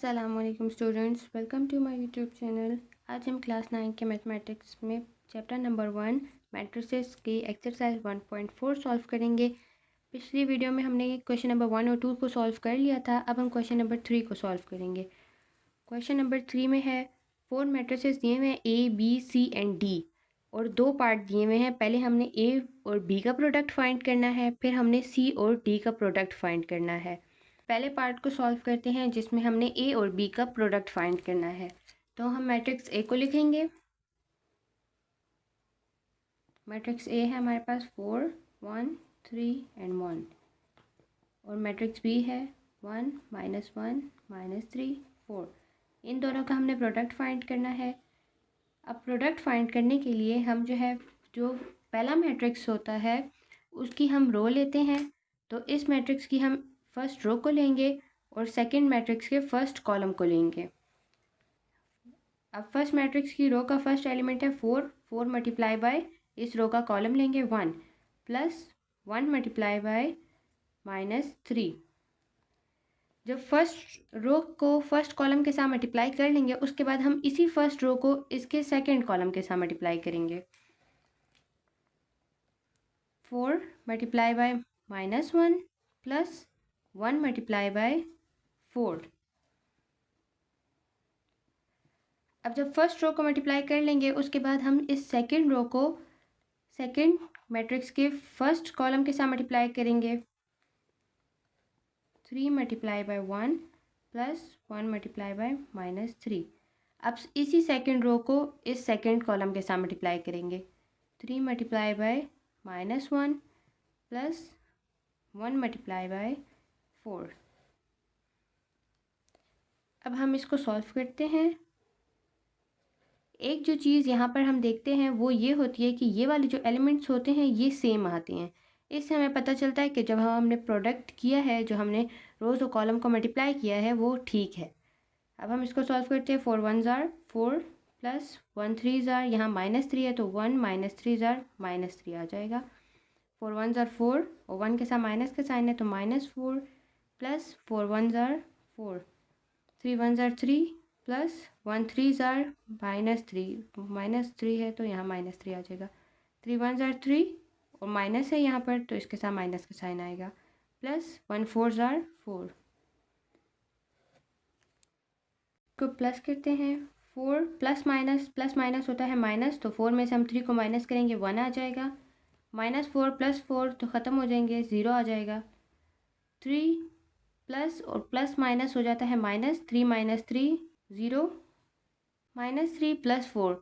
अस्सलामुअलैकुम students, welcome to my YouTube channel. आज हम क्लास 9 के मैथमेटिक्स में चैप्टर नंबर 1 मैट्रिसेस की एक्सरसाइज 1.4 सॉल्व करेंगे। पिछली वीडियो में हमने क्वेश्चन नंबर 1 और 2 को सॉल्व कर लिया था। अब हम क्वेश्चन नंबर 3 को सॉल्व करेंगे। क्वेश्चन नंबर 3 में है 4 मैट्रिसेस दिए हुए हैं A, B, C and D और 2 पार्ट दिए हुए हैं। पहले हमने A और B का प्रोडक्ट फाइंड करना है, फिर हमने C और D का प्रोडक्ट फाइंड करना है। पहले पार्ट को सॉल्व करते हैं जिसमें हमने ए और बी का प्रोडक्ट फाइंड करना है। तो हम मैट्रिक्स ए को लिखेंगे। मैट्रिक्स ए है हमारे पास 4, 1, 3 एंड 1 और मैट्रिक्स बी है 1, -1, -3, 4। इन दोनों का हमने प्रोडक्ट फाइंड करना है। अब प्रोडक्ट फाइंड करने के लिए हम जो पहला मैट्रिक्स होता है उसकी हम रो लेते हैं। तो इस मैट्रिक्स की हम फर्स्ट रो को लेंगे और सेकंड मैट्रिक्स के फर्स्ट कॉलम को लेंगे। अब फर्स्ट मैट्रिक्स की रो का फर्स्ट एलिमेंट है 4, 4 मल्टीप्लाई बाय इस रो का कॉलम लेंगे 1 प्लस 1 मल्टीप्लाई बाय -3। जब फर्स्ट रो को फर्स्ट कॉलम के साथ मल्टीप्लाई कर लेंगे उसके बाद हम इसी फर्स्ट रो को इसके सेकंड कॉलम के साथ मल्टीप्लाई करेंगे। 4 multiply by -1 plus 1 multiply by 4। अब जब फर्स्ट रो को मल्टीप्लाई कर लेंगे उसके बाद हम इस सेकंड रो को सेकंड मैट्रिक्स के फर्स्ट कॉलम के साथ मल्टीप्लाई करेंगे। 3 multiply by 1 plus 1 multiply by -3। अब इसी सेकंड रो को इस सेकंड कॉलम के साथ मल्टीप्लाई करेंगे। 3 multiply by -1 plus 1 multiply by 4। अब हम इसको सॉल्व करते हैं। एक जो चीज़ यहाँ पर हम देखते हैं वो ये होती है कि ये वाले जो एलिमेंट्स होते हैं ये सेम आते हैं। इससे हमें पता चलता है कि जब हमने प्रोडक्ट किया है, जो हमने रोज़ और कॉलम को मल्टीप्लाई किया है वो ठीक है। अब हम इसको सॉल्व करते हैं। 4 1 ज़ार 4 प्लस 1 3 ज़ार, यहाँ -3 है तो 1 -3 ज़ार -3 आ जाएगा। 4 1 ज़ार 4 और 1 के साथ माइनस का साइन है तो -4 प्लस 4 1 ज़ार 4, 3 1 ज़ार 3 प्लस 1 3 ज़ार -3 है तो यहाँ -3 आ जाएगा। 3 1 ज़ार 3 और माइनस है यहाँ पर तो इसके साथ माइनस का साइन आएगा प्लस 1 4 ज़ार 4 को प्लस करते हैं। 4 प्लस माइनस होता है माइनस, तो 4 में से हम 3 को माइनस करेंगे 1 आ जाएगा। -4 प्लस 4 तो ख़त्म हो जाएंगे, 0 आ जाएगा। 3 प्लस और प्लस माइनस हो जाता है -3 -3 0, -3 प्लस 4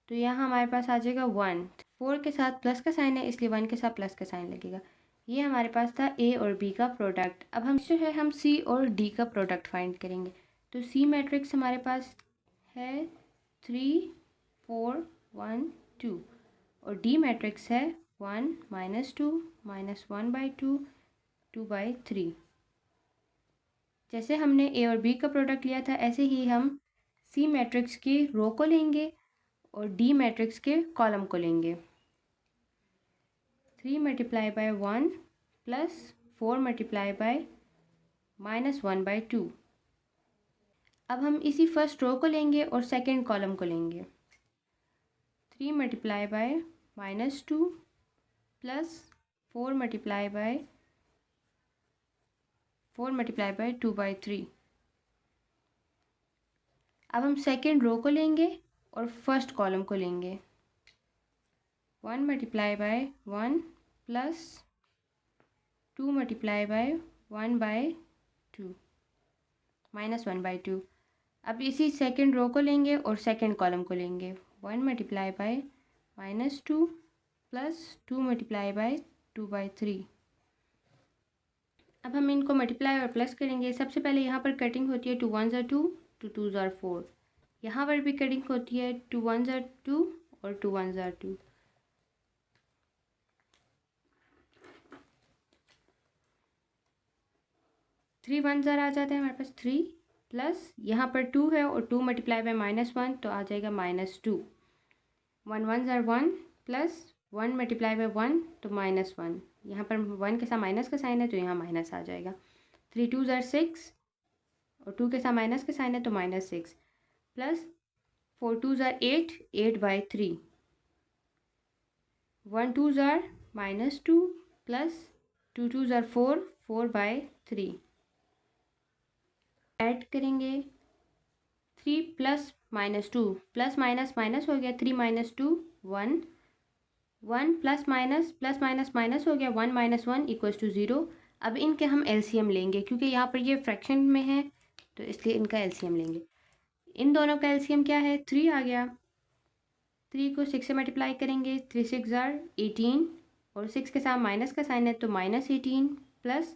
तो यहाँ हमारे पास आ जाएगा 1। 4 के साथ प्लस का साइन है इसलिए 1 के साथ प्लस का साइन लगेगा। ये हमारे पास था ए और बी का प्रोडक्ट। अब हम जो है हम सी और डी का प्रोडक्ट फाइंड करेंगे। तो सी मैट्रिक्स हमारे पास है 3 4 1 2 और डी मैट्रिक्स है 1 -2 -1/2 2/3। जैसे हमने ए और बी का प्रोडक्ट लिया था ऐसे ही हम सी मैट्रिक्स की रो को लेंगे और डी मैट्रिक्स के कॉलम को लेंगे। 3 multiply by 1 plus 4 multiply by -1/2। अब हम इसी फर्स्ट रो को लेंगे और सेकंड कॉलम को लेंगे। 3 multiply by -2 plus 4 multiply by 2/3। अब हम सेकंड रो को लेंगे और फर्स्ट कॉलम को लेंगे। 1 multiply by 1 plus 2 multiply by 1/2 -1/2। अब इसी सेकंड रो को लेंगे और सेकंड कॉलम को लेंगे। 1 multiply by -2 plus 2 multiply by 2/3। अब हम इनको मल्टीप्लाई और प्लस करेंगे। सबसे पहले यहाँ पर कटिंग होती है 2 1 ज़ार 2 2 2 ज़ार 4। यहाँ पर भी कटिंग होती है 2 1 ज़ार 2 और 2 1 ज़ार 2। थ्री 1 ज़ार आ जाता है हमारे पास 3 प्लस यहाँ पर 2 है और 2 मल्टीप्लाई बाय -1 तो आ जाएगा -2। 1 1 ज़ार 1 प्लस 1 मल्टीप्लाई बाय 1 तो -1। यहाँ पर 1 के साथ माइनस का साइन है तो यहाँ माइनस आ जाएगा। 3 2 ज़ार 6 और 2 के साथ माइनस का साइन है तो -6 प्लस 4 2 ज़ार 8 8/3 1 2 ज़ार -2 प्लस 2 2 ज़ार 4 4/3 ऐड करेंगे 3 प्लस -2 प्लस माइनस माइनस हो गया 3 - 2 1 1 प्लस माइनस माइनस हो गया 1 - 1 = 0। अब इनके हम एलसीएम लेंगे क्योंकि यहाँ पर ये फ्रैक्शन में है तो इसलिए इनका एलसीएम लेंगे। इन दोनों का एलसीएम क्या है 3 आ गया। 3 को 6 से मल्टीप्लाई करेंगे 3 6 ज़ार 18 और 6 के साथ माइनस का साइन है तो -18 प्लस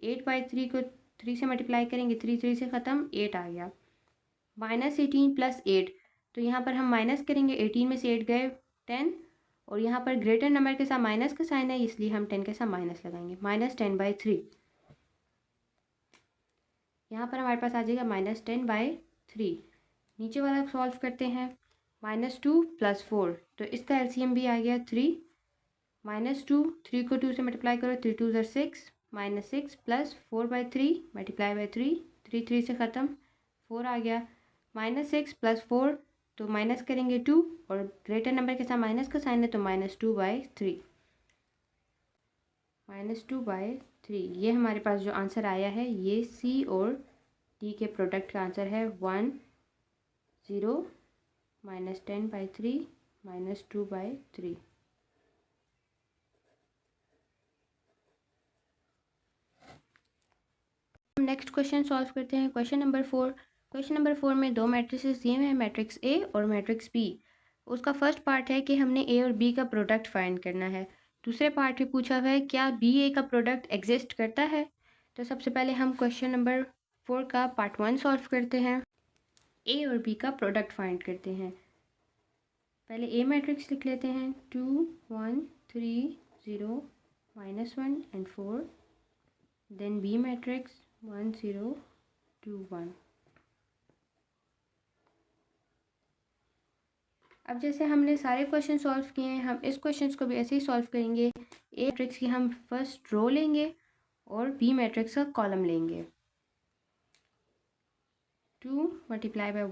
8/3 को 3 से मल्टीप्लाई करेंगे 3 3 से ख़त्म 8 आ गया -18 प्लस 8 तो यहाँ पर हम माइनस करेंगे 18 में से 8 गए 10 और यहाँ पर ग्रेटर नंबर के साथ माइनस का साइन है इसलिए हम 10 के साथ माइनस लगाएंगे -10/3। यहाँ पर हमारे पास आ जाएगा -10/3। नीचे वाला सॉल्व करते हैं -2 + 4 तो इसका एलसीएम भी आ गया 3 -2 3 को 2 से मल्टीप्लाई करो 3 2 ज़ार 6 -6 प्लस 4/3 मल्टीप्लाई बाई 3 3 3 से ख़त्म 4 आ गया -6 + 4 तो माइनस करेंगे 2 और ग्रेटर नंबर के साथ माइनस का साइन है तो -2/3 -2/3। ये हमारे पास जो आंसर आया है ये सी और डी के प्रोडक्ट का आंसर है 1 0 -10/3 -2/3। नेक्स्ट क्वेश्चन सॉल्व करते हैं क्वेश्चन नंबर 4। क्वेश्चन नंबर 4 में दो मैट्रिसेस दिए हुए हैं मैट्रिक्स ए और मैट्रिक्स बी। उसका फर्स्ट पार्ट है कि हमने ए और बी का प्रोडक्ट फाइंड करना है। दूसरे पार्ट में पूछा हुआ है क्या बी ए का प्रोडक्ट एग्जिस्ट करता है। तो सबसे पहले हम क्वेश्चन नंबर 4 का पार्ट 1 सॉल्व करते हैं। ए और बी का प्रोडक्ट फाइंड करते हैं। पहले ए मैट्रिक्स लिख लेते हैं 2 1 3 0 -1 and 4। Then B matrix 1 0 2 1। अब जैसे हमने सारे क्वेश्चन सॉल्व किए हैं हम इस क्वेश्चन को भी ऐसे ही सॉल्व करेंगे। ए मैट्रिक्स की हम फर्स्ट रो लेंगे और बी मैट्रिक्स का कॉलम लेंगे। 2 ×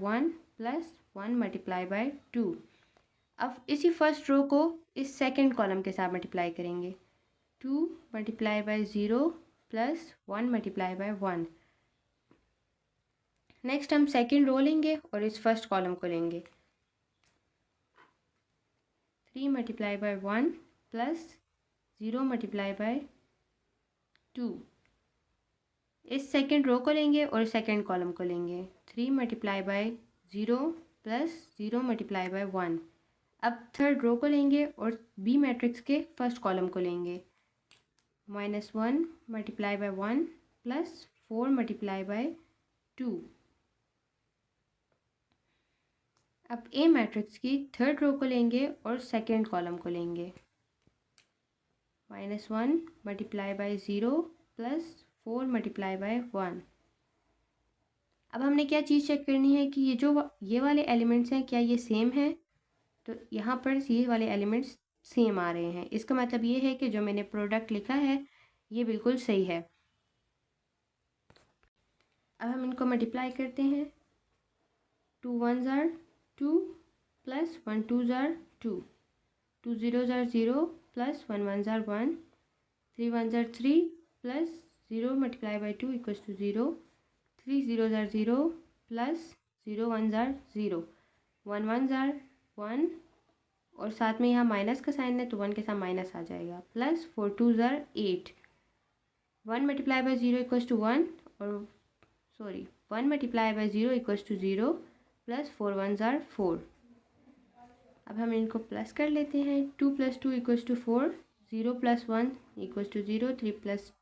1 + 1 × 2। अब इसी फर्स्ट रो को इस सेकंड कॉलम के साथ मल्टीप्लाई करेंगे 2 × 0 + 1 × 1। नेक्स्ट हम सेकंड रो लेंगे और इस फर्स्ट कॉलम को लेंगे 3 × 1 + 0 × 2। इस सेकंड रो को लेंगे और सेकंड कॉलम को लेंगे 3 × 0 + 0 × 1। अब थर्ड रो को लेंगे और बी मैट्रिक्स के फर्स्ट कॉलम को लेंगे -1 × 1 + 4 × 2। अब ए मैट्रिक्स की थर्ड रो को लेंगे और सेकंड कॉलम को लेंगे -1 × 0 + 4 × 1। अब हमने क्या चीज़ चेक करनी है कि ये वाले एलिमेंट्स हैं क्या ये सेम हैं। तो यहाँ पर ये वाले एलिमेंट्स सेम आ रहे हैं इसका मतलब ये है कि जो मैंने प्रोडक्ट लिखा है ये बिल्कुल सही है। अब हम इनको मल्टीप्लाई करते हैं 2 1 ज़ार 2 + 1 2 ज़ार 2 2 0 ज़ार 0 + 1 1 ज़ार 1 3 1 ज़ार 3 + 0 × 2 = 0 3 0 ज़ार 0 + 0 1 ज़ार 0 1 1 ज़ार 1 और साथ में यहाँ माइनस का साइन है तो 1 के साथ माइनस आ जाएगा प्लस 4 2 ज़ार 8 1 × 0 = 1 और 1 × 0 = 0 प्लस 4 1 ज़ार 4। अब हम इनको प्लस कर लेते हैं 2 + 2 = 4 0 + 1 = 0 3 +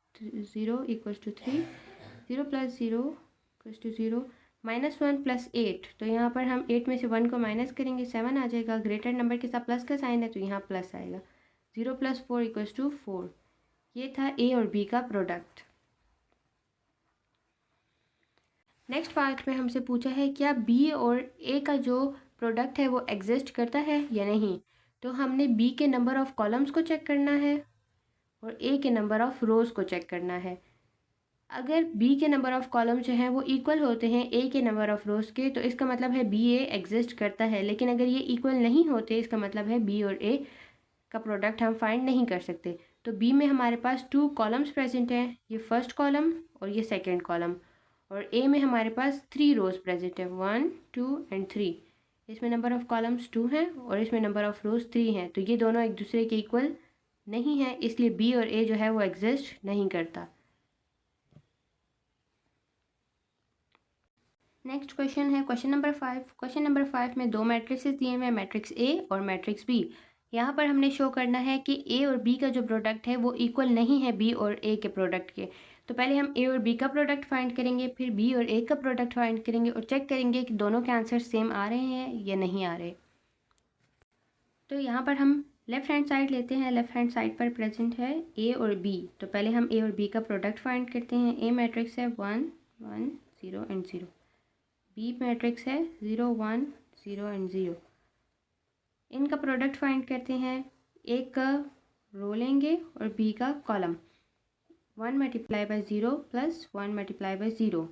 0 = 3 0 + 0 = 0 -1 + 8 तो यहाँ पर हम 8 में से 1 को माइनस करेंगे 7 आ जाएगा। ग्रेटर नंबर के साथ प्लस का साइन है तो यहाँ प्लस आएगा 0 + 4 = 4। ये था ए और बी का प्रोडक्ट। नेक्स्ट पार्ट में हमसे पूछा है क्या बी और ए का जो प्रोडक्ट है वो एग्जिस्ट करता है या नहीं। तो हमने बी के नंबर ऑफ़ कॉलम्स को चेक करना है और ए के नंबर ऑफ़ रोज़ को चेक करना है। अगर बी के नंबर ऑफ़ कॉलम जो हैं वो इक्वल होते हैं ए के नंबर ऑफ़ रोज़ के, तो इसका मतलब है बी ए एग्जिस्ट करता है। लेकिन अगर ये इक्वल नहीं होते, इसका मतलब है बी और ए का प्रोडक्ट हम फाइंड नहीं कर सकते। तो बी में हमारे पास 2 कॉलम्स प्रेजेंट हैं, ये फर्स्ट कॉलम और ये सेकंड कॉलम। और ए में हमारे पास 3 रोज़ प्रेजेंट है, 1 2 एंड 3। इसमें नंबर ऑफ़ कॉलम्स 2 हैं और इसमें नंबर ऑफ़ रोज़ 3 हैं। तो ये दोनों एक दूसरे के इक्वल नहीं है, इसलिए बी और ए जो है वो एग्जिस्ट नहीं करता। नेक्स्ट क्वेश्चन है क्वेश्चन नंबर 5। क्वेश्चन नंबर 5 में 2 मैट्रिक्सेस दिए हुए हैं, मैट्रिक्स ए और मैट्रिक्स बी। यहाँ पर हमने शो करना है कि ए और बी का जो प्रोडक्ट है वो इक्वल नहीं है बी और ए के प्रोडक्ट के। तो पहले हम ए और बी का प्रोडक्ट फाइंड करेंगे, फिर बी और ए का प्रोडक्ट फाइंड करेंगे और चेक करेंगे कि दोनों के आंसर सेम आ रहे हैं या नहीं आ रहे। तो यहाँ पर हम लेफ़्ट हैंड साइड लेते हैं, लेफ़्ट हैंड साइड पर प्रेजेंट है ए और बी। तो पहले हम ए और बी का प्रोडक्ट फाइंड करते हैं। ए मैट्रिक्स है 1 1 0 एंड 0। बी मैट्रिक्स है 0 1 0 एंड 0। इनका प्रोडक्ट फाइंड करते हैं। ए का रो लेंगे और बी का column. 1 multiply by 0 plus 1 multiply by 0।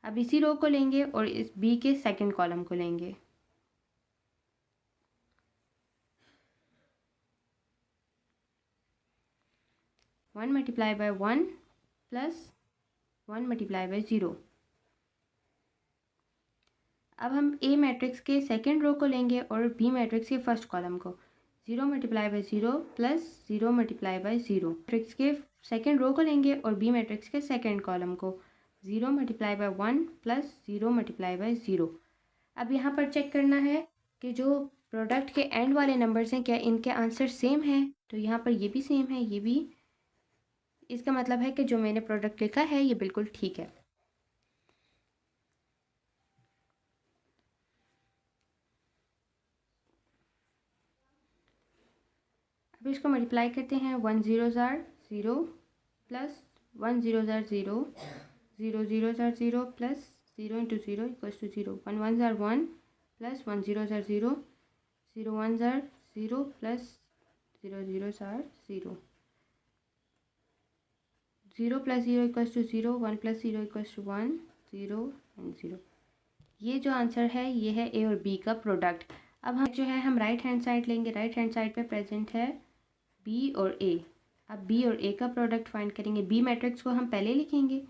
अब इसी रो को लेंगे और इस बी के सेकंड कॉलम को लेंगे। One multiply by 1 plus 1 multiply by 0। अब हम ए मैट्रिक्स के सेकंड रो को लेंगे और बी मैट्रिक्स के फर्स्ट कॉलम को। 0 multiply by 0 plus 0 multiply by 0। Matrix के सेकंड रो को लेंगे और बी मैट्रिक्स के सेकंड कॉलम को। 0 multiply by 1 plus 0 multiply by 0। अब यहाँ पर चेक करना है कि जो प्रोडक्ट के एंड वाले नंबर्स हैं क्या इनके आंसर सेम हैं। तो यहाँ पर ये भी सेम है, ये भी। इसका मतलब है कि जो मैंने प्रोडक्ट लिखा है ये बिल्कुल ठीक है। अब इसको मल्टीप्लाई करते हैं। 1 0 ज़ार 0 प्लस 1 0 ज़ार 0 0 0 ज़ार 0 प्लस 0 इंटू 0 इक्वल्स टू 0। 1 1 ज़ार 1 प्लस 1 0 ज़ार 0 0 1 ज़ार 0 प्लस 0 0 ज़ार 0। 0 plus 0 equals to 0। 1 plus 0 equals to 1 0 and 0। ये जो आंसर है ये है ए और बी का प्रोडक्ट। अब हम जो है हम राइट हैंड साइड लेंगे। राइट हैंड साइड पे प्रेजेंट है बी और ए। अब बी और ए का प्रोडक्ट फाइंड करेंगे। बी मैट्रिक्स को हम पहले लिखेंगे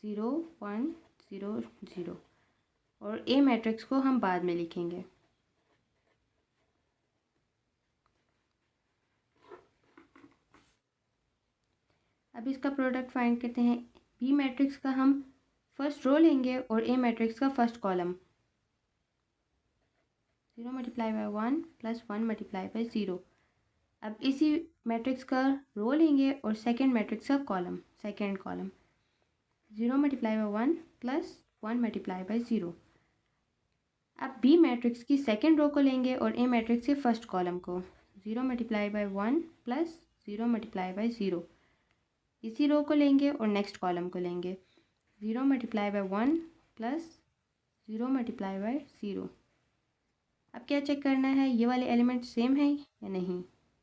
0 1 0 0 और ए मैट्रिक्स को हम बाद में लिखेंगे। अब इसका प्रोडक्ट फाइंड करते हैं। बी मैट्रिक्स का हम फर्स्ट रो लेंगे और ए मैट्रिक्स का first column. 0 multiply by 1 plus 1 multiply by 0। अब इसी मैट्रिक्स का रो लेंगे और सेकंड मैट्रिक्स का column, second column. 0 multiply by 1 plus 1 multiply by 0। अब बी मैट्रिक्स की सेकंड रो को लेंगे और ए मैट्रिक्स के फर्स्ट कॉलम को। 0 multiply by 1 plus 0 multiply by 0। इसी रो को लेंगे और नेक्स्ट कॉलम को लेंगे। 0 multiply by 1 plus 0 multiply by 0। अब क्या चेक करना है, ये वाले एलिमेंट सेम है या नहीं।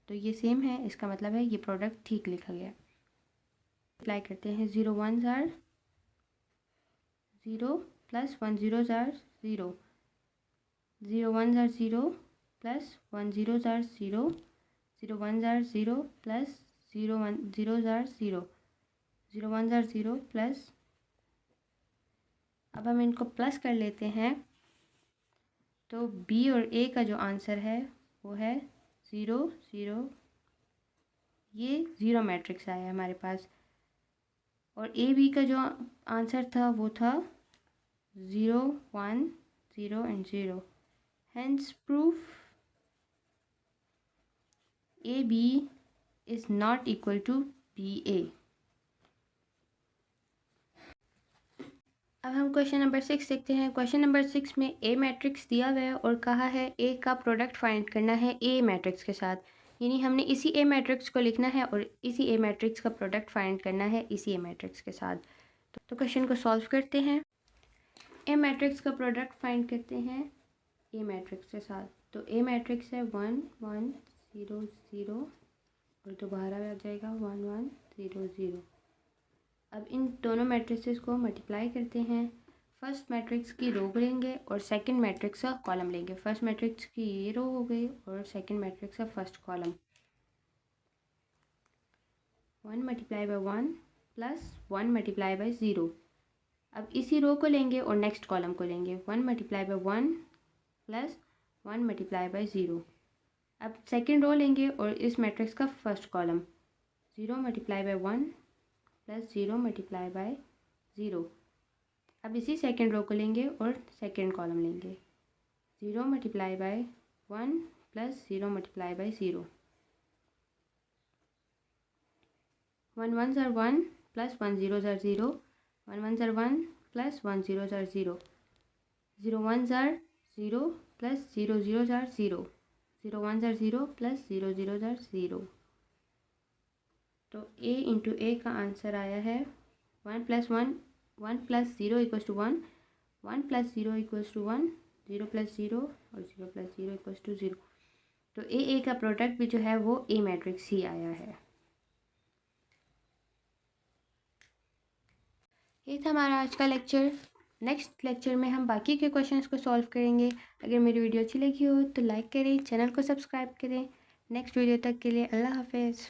तो ये सेम है, इसका मतलब है ये प्रोडक्ट ठीक लिखा गया। अप्लाई करते हैं। 0 1 ज़ार 0 प्लस 1 0 ज़ार 0। 0 1 ज़ार 0 प्लस 1 0 ज़ार 0। 0 1 ज़ार 0 प्लस 0 1 0 ज़ार 0। 0 1 ज़ार 0 प्लस। अब हम इनको प्लस कर लेते हैं। तो बी और ए का जो आंसर है वो है 0 0। ये 0 मैट्रिक्स आया है हमारे पास। और ए बी का जो आंसर था वो था 0 1 0 and 0। Hence proof A B is not equal to B A. अब हम क्वेश्चन नंबर 6 देखते हैं। क्वेश्चन नंबर 6 में ए मैट्रिक्स दिया हुआ है और कहा है ए का प्रोडक्ट फाइंड करना है ए मैट्रिक्स के साथ। यानी हमने इसी ए मैट्रिक्स को लिखना है और इसी ए मैट्रिक्स का प्रोडक्ट फाइंड करना है इसी ए मैट्रिक्स के साथ। तो क्वेश्चन को सॉल्व करते हैं। ए मैट्रिक्स का प्रोडक्ट फाइंड करते हैं ए मैट्रिक्स के साथ। तो ए मैट्रिक्स है 1 1 0 0 और दोबारा आ जाएगा 1 1 0 0। अब इन दोनों मैट्रिसेस को मल्टीप्लाई करते हैं। फर्स्ट मैट्रिक्स की रो लेंगे और सेकंड मैट्रिक्स का कॉलम लेंगे। फर्स्ट मैट्रिक्स की ये रो हो गई और सेकंड मैट्रिक्स का first column. 1 multiply by 1 plus 1 multiply by 0। अब इसी रो को लेंगे और नेक्स्ट कॉलम को लेंगे। 1 multiply by 1 plus 1 multiply by 0। अब सेकंड रो लेंगे और इस मैट्रिक्स का first column. 0 multiply by 1 plus 0 multiply by 0। अब इसी सेकंड रो को लेंगे और सेकंड कॉलम लेंगे। 0 multiply by 1 plus 0 multiply by 0। 1 1s are 1 plus 1 0s are 0। 1 1s are 1 plus 1 0s are 0। 0 1s are 0 plus 0 0s are 0। 0 1s are 0 plus 0 0s are 0। तो a into ए का answer आया है 1 plus 1 1 plus 0 equals to 1। 1 plus 0 equals to 1। 0 plus 0 और 0 plus 0 equals to 0। तो ए का product भी जो है वो ए मैट्रिक्स ही आया है। ये था हमारा आज का लेक्चर। नेक्स्ट लेक्चर में हम बाकी के क्वेश्चंस को सॉल्व करेंगे। अगर मेरी वीडियो अच्छी लगी हो तो लाइक करें, चैनल को सब्सक्राइब करें। नेक्स्ट वीडियो तक के लिए अल्लाह हाफिज़।